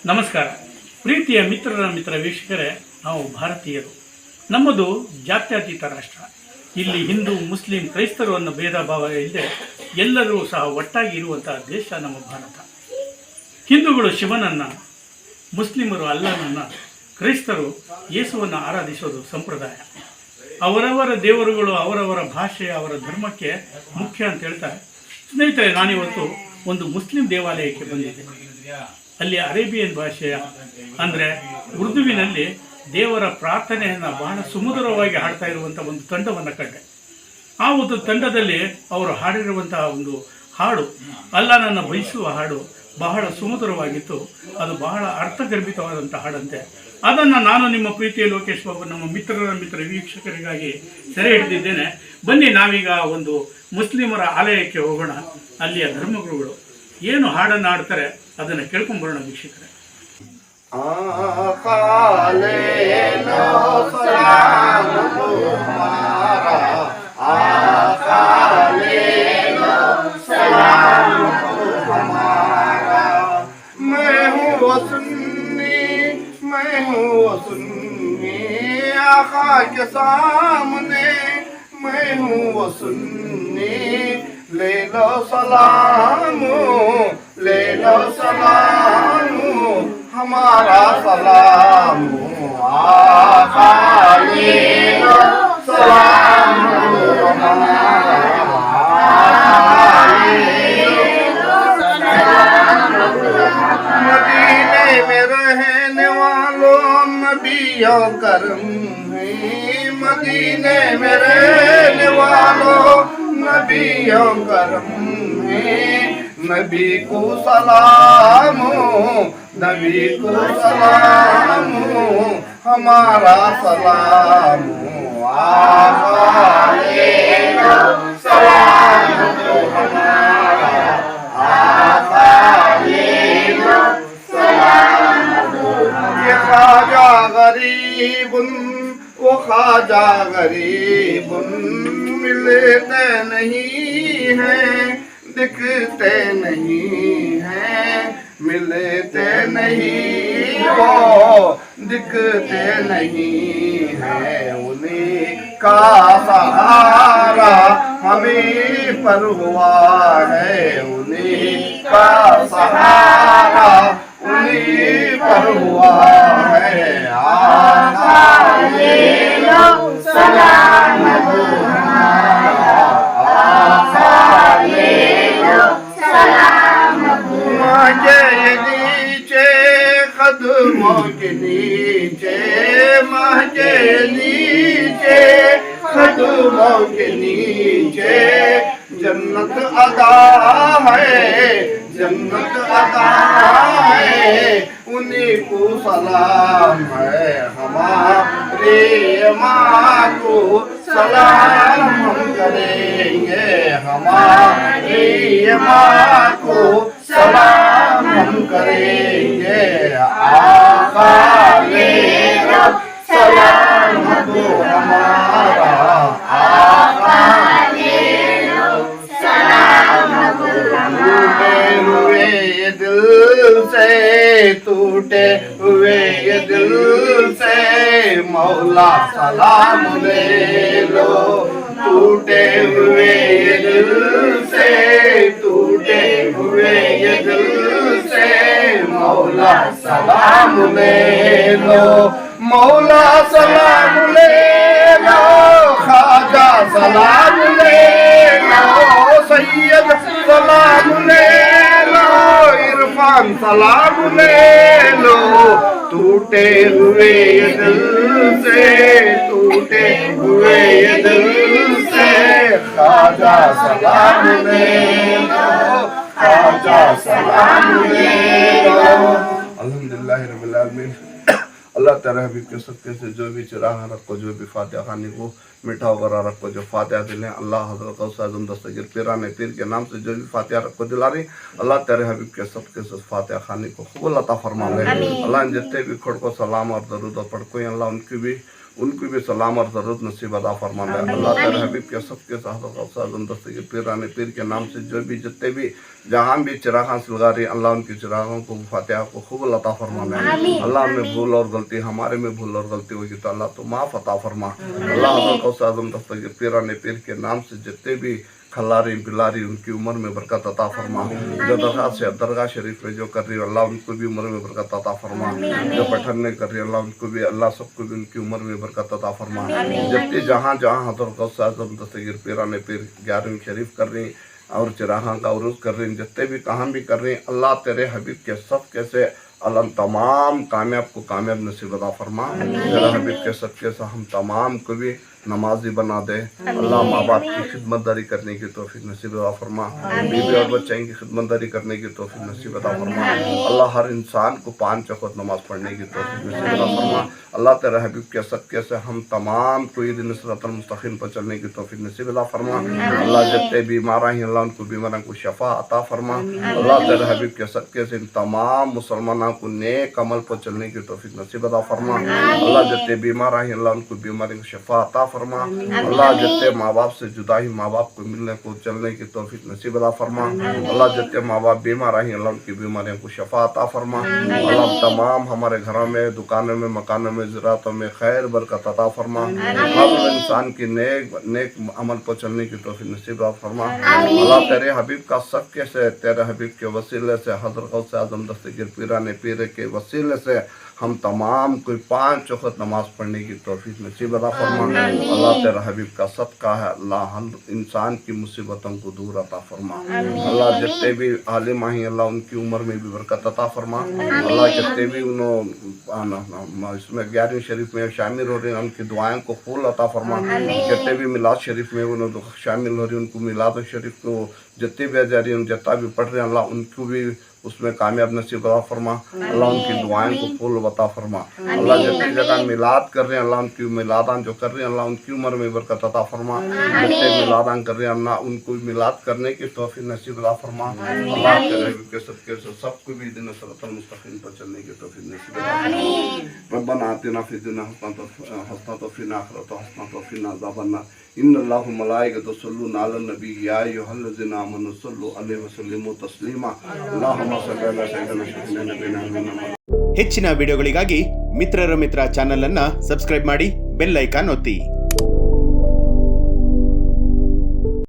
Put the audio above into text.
ನಮಸ್ಕಾರ ಪ್ರೀತಿಯ ಮಿತ್ರ ವೀಕ್ಷಕರೇ, ನಾವು ಭಾರತೀಯರು. ನಮ್ಮದು ಜಾತ್ಯತೀತ ರಾಷ್ಟ್ರ. ಇಲ್ಲಿ ಹಿಂದೂ ಮುಸ್ಲಿಂ ಕ್ರೈಸ್ತರು ಅನ್ನೋ ಭೇದ ಭಾವ ಇಲ್ಲದೆ ಎಲ್ಲರೂ ಸಹ ಒಟ್ಟಾಗಿ ಇರುವಂತಹ ದೇಶ ನಮ್ಮ ಭಾರತ. ಹಿಂದೂಗಳು ಶಿವನನ್ನು, ಮುಸ್ಲಿಮರು ಅಲ್ಲನನ್ನು, ಕ್ರೈಸ್ತರು ಯೇಸುವನ್ನು ಆರಾಧಿಸೋದು ಸಂಪ್ರದಾಯ. ಅವರವರ ದೇವರುಗಳು ಅವರವರ ಭಾಷೆ ಅವರ ಧರ್ಮಕ್ಕೆ ಮುಖ್ಯ ಅಂತ ಹೇಳ್ತಾರೆ. ಸ್ನೇಹಿತರೆ, ನಾನಿವತ್ತು ಒಂದು ಮುಸ್ಲಿಂ ದೇವಾಲಯಕ್ಕೆ ಬಂದಿದ್ದೆ. ಅಲ್ಲಿ ಅರೇಬಿಯನ್ ಭಾಷೆಯ ಅಂದರೆ ಉರ್ದುವಿನಲ್ಲಿ ದೇವರ ಪ್ರಾರ್ಥನೆಯನ್ನು ಬಹಳ ಸುಮಧುರವಾಗಿ ಹಾಡ್ತಾ ಇರುವಂಥ ಒಂದು ತಂಡವನ್ನು ಕಂಡೆ. ಆ ಒಂದು ತಂಡದಲ್ಲಿ ಅವರು ಹಾಡಿರುವಂತಹ ಒಂದು ಹಾಡು, ಅಲ್ಲಾಹನನ್ನು ಬಯಸುವ ಹಾಡು, ಬಹಳ ಸುಮಧುರವಾಗಿತ್ತು. ಅದು ಬಹಳ ಅರ್ಥಗರ್ಭಿತವಾದಂಥ ಹಾಡಂತೆ. ಅದನ್ನು ನಾನು ನಿಮ್ಮ ಪ್ರೀತಿಯ ಲೋಕೇಶ್ ಬಾಬು ನಮ್ಮ ಮಿತ್ರ ವೀಕ್ಷಕರಿಗಾಗಿ ಸೆರೆ ಹಿಡಿದಿದ್ದೇನೆ. ಬನ್ನಿ, ನಾವೀಗ ಒಂದು ಮುಸ್ಲಿಮರ ಆಲಯಕ್ಕೆ ಹೋಗೋಣ. ಅಲ್ಲಿಯ ಧರ್ಮಗುರುಗಳು ಏನು ಹಾಡನ್ನು ಹಾಡ್ತಾರೆ ಅದನ್ನು ಕೇಳ್ಕೊಂಬರೋಣ ವೀಕ್ಷಕರೇ. आका के सामने मैं हूँ वो सुन्नी, ले लो सलाम, ले लो सलाम, हमारा सलाम आका, ले लो सलाम हमारा आका, ले लो सलाम। मदीने में रहने वालों नबियों करम है, मदीने में रहने वालों नबियों करम है। नबी को सलाम, नबी को सलाम, हमारा सलाम आका, ले लो सलाम हमारा आका, ले लो सलाम। ये ख्वाजा गरीबुन वो ख्वाजा गरीबुन, मिलते नहीं हैं दिखते नहीं हैं, मिलते नहीं वो दिखते नहीं हैं। उन्हीं का सहारा हमें पर हुआ है, उन्हीं का सहारा उन्हीं पर हुआ है। आका, ले लो सलाम हमारा आका, ले लो सलाम। माँ के नीचे कदमों के नीचे, माँ के नीचे कदमों के नीचे जन्नत अदा है, जन्नत अदा है। उन्हीं को सलाम है, हमारे माँ को सलाम हम करेंगे, हमारी माँ को सलाम हम करेंगे। आका, ले लो सलाम हमारा आका, ले लो सलाम। टूटे हुए ये दिल से, टूटे हुए ये दिल से मौला सलाम ले लो। टूटे हुए ये दिल से, टूटे हुए ये दिल से मौला सलाम ले लो। मौला सलाम ले लो, ख्वाजा सलाम ले लो, सैयद सलाम ले लो, इरफान सलाम ले लो। टूटे हुए ये दिल से, टूटे हुए ये दिल से ख्वाजा सलाम ले लो, ख्वाजा सलाम ले लो। अल्हम्दुलिल्लाह रब्बिल आलमीन। अल्लाह तेरे हबीब के सदक़े से जो भी चिराग रखो, जो भी फातिहा खानी को मीठा वगैरह रखो, जो फातिहा दिलें अल्लाह हज़रत गौस आज़म दस्तगीर पीराने पीर के नाम से जो भी फातिहा रखो दिला रही, अल्लाह तेरे हबीब के सदक़े से फातिहा खानी को कबूल अता फरमा ले। अल्लाह जितने भी खुद को सलाम और दरूद पढ़ कोई अल्लाह उनकी भी उनको भी सलाम और ज़रूरत नसीब अता फरमा दे। अल्लाह तेरे हबीब के सबके साथ दस्तगीर पीराने पीर के नाम से जो भी जितने भी जहाँ भी चिराग हासिल गा रही अल्लाह उनकी चिरागों को फातिहा को खूब अता फरमा दे। अल्लाह में भूल और गलती हमारे में भूल और गलती होगी तो अल्लाह तो माफ़ अता फरमा। अल्लाह हज़रत दस्तगीर पीराने पीर के नाम से जितने भी खल्लारी बिलारी उनकी उम्र में बरकत अता फरमा। जो दरगाह शरीफ में जो कर रही है अल्लाह उनको भी उम्र में बरकत अता फरमा। जो पठन कर रही है अल्लाह उनको भी अल्लाह सबको भी उनकी उम्र में बरकत अता फरमा। जबकि जहाँ जहाँ हज़रत दस्तगीर पीराने पीर 11वीं शरीफ कर रही और चिराहा का उरूस कर रही जितने भी कहाँ भी कर रही अल्लाह तेरे हबीब के सब कैसे अल्लाह तमाम कामयाब को कामयाब नसीब अता फरमा। तेरे हबीब के सदक़े से हम तमाम को भी नमाजी बना दे। अल्लाह माँ बाप की खिदमतदारी करने की तौफीक नसीब अता फरमा। बीवी और बच्चे की खिदमतदारी करने की तौफीक नसीब अता फरमा। अल्लाह हर इंसान को 5 वक़्त नमाज पढ़ने की तौफीक नसीब अता फरमा। अल्लाह तेरे हबीब के सदक़े से हम तमाम को ईद सिरातल मुस्तक़ीम पर चलने की तौफीक नसीब अता फरमा। अल्लाह जितने बीमार हैं अल्लाह उनको बीमारों को शफा अता फरमा। अल्लाह तेरे हबीब के सदक़े से तमाम मुसलमानों को नेक अमल पर चलने की तौफीक नसीब अता फरमा। अल्लाह जितने बीमार हैं अल्लाह उनको बीमारी को शफा अता फरमा। अल्लाह जितने माँ बाप से जुदा ही माँ बाप को मिलने को चलने की तौफीक नसीब अता फरमा। अल्लाह जितने माँ बाप बीमार हैं अल्लाह उनकी बीमारियों को शफा अता फरमा। अल्लाह तमाम हमारे घरों में दुकानों में मकानों में ज़रातों में खैर बरकत अता फरमा। हर इंसान की नेक अमल पर चलने की तौफीक नसीब अता फरमा। अल्लाह तेरे हबीब का सबके से तेरे हबीब के वसीले से हज़रत गौसे आज़म दस्तगीर पीराने पीर के वसीले से हम तमाम कोई 5 वक़्त नमाज पढ़ने की तौफीक नसीब अता फरमा। अल्लाह तेरा हबीब का सदका है अल्लाह हर इंसान की मुसीबतों को दूर अता फरमा। अल्लाह जितने भी आलिम हैं अल्लाह उनकी उम्र में भी बरकत अता फरमा। अल्लाह जितने भी इसमें 11वीं शरीफ में शामिल हो रहे हैं उनकी दुआएं को फूल अता फरमा। जितने भी मिलाद शरीफ में उन्होंने शामिल हो रही उनको मिलाद शरीफ को जितने भी जा रही हैं जितना भी पढ़ रहे हैं अल्लाह उनको भी उसमें कामयाब नसीब अता फरमा। अल्लाह उनकी दुआएं को फूल अता फरमा। अल्लाह जितनी जगह मिलाद कर रहे हैं अल्लाह उनकी मिलादान जो कर रहे हैं अल्लाह उनकी उम्र में बरकत अता फरमा। जितने मिलादान कर रहे हैं अल्लाह उनको मिलाद करने की तौफीक नसीब अता फरमा। अल्लाह के सदक़े से सबको भी दिन सिरातल मुस्तक़ीम पर चलने की तौफीक नसीब अता फरमा। रब्बना आतिना फिद दुनिया हसनतन व फिल आखिरति हसनतन व क़िना अज़ाबन्नार। इन्नल्लाह व मलाइकतहु युसल्लूना अलन नबी या अय्युहल्लज़ीना आमनू सल्लु अलैहि व सल्लिमू तस्लीमा। अल्लाहुम्मा सल्ली अला सय्यिदिना शफीना नबीना मुहम्मद। ಹೆಚ್ಚಿನ ವಿಡಿಯೋಗಳಿಗಾಗಿ ಮಿತ್ರರ ಮಿತ್ರ ಚಾನೆಲ್ ಅನ್ನು ಸಬ್ಸ್ಕ್ರೈಬ್ ಮಾಡಿ ಬೆಲ್ ಐಕಾನ್ ಒತ್ತಿ.